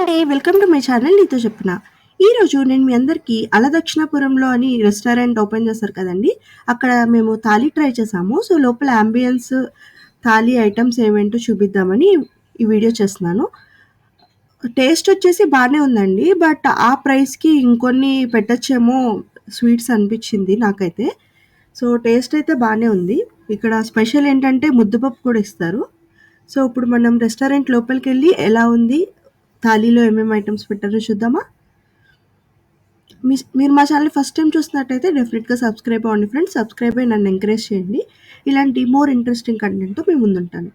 అండి. Welcome to my channel నీతో చెప్పిన. ఈరోజు నేను మీ అందరికీ అలదక్షిణాపురంలో అని రెస్టారెంట్ ఓపెన్ చేశారు కదండి, అక్కడ మేము థాలీ ట్రై చేసాము. సో లోపల అంబియన్స్ థాలీ ఐటమ్స్ ఏమేంటో చూపిద్దామని ఈ వీడియో చేస్తున్నాను. టేస్ట్ వచ్చేసి బాగానే ఉందండి, బట్ ఆ ప్రైస్కి ఇంకొన్ని పెట్టచ్చేమో స్వీట్స్ అనిపించింది నాకైతే. సో టేస్ట్ అయితే బాగానే ఉంది. ఇక్కడ స్పెషల్ ఏంటంటే ముద్దపప్పు కూడా ఇస్తారు. సో ఇప్పుడు మనం రెస్టారెంట్ లోపలికి వెళ్ళి ఎలా ఉంది, థాలీలో ఏమేమి ఐటమ్స్ పెట్టారో చూద్దామా. మీరు మా ఛానల్ ఫస్ట్ టైం చూస్తున్నట్టయితే డెఫినెట్గా సబ్స్క్రైబ్ అవ్వండి ఫ్రెండ్స్. సబ్స్క్రైబ్ అయ్యి నన్ను ఎంకరేజ్ చేయండి. ఇలాంటి మోర్ ఇంట్రెస్టింగ్ కంటెంట్తో మేము ముందుంటాను.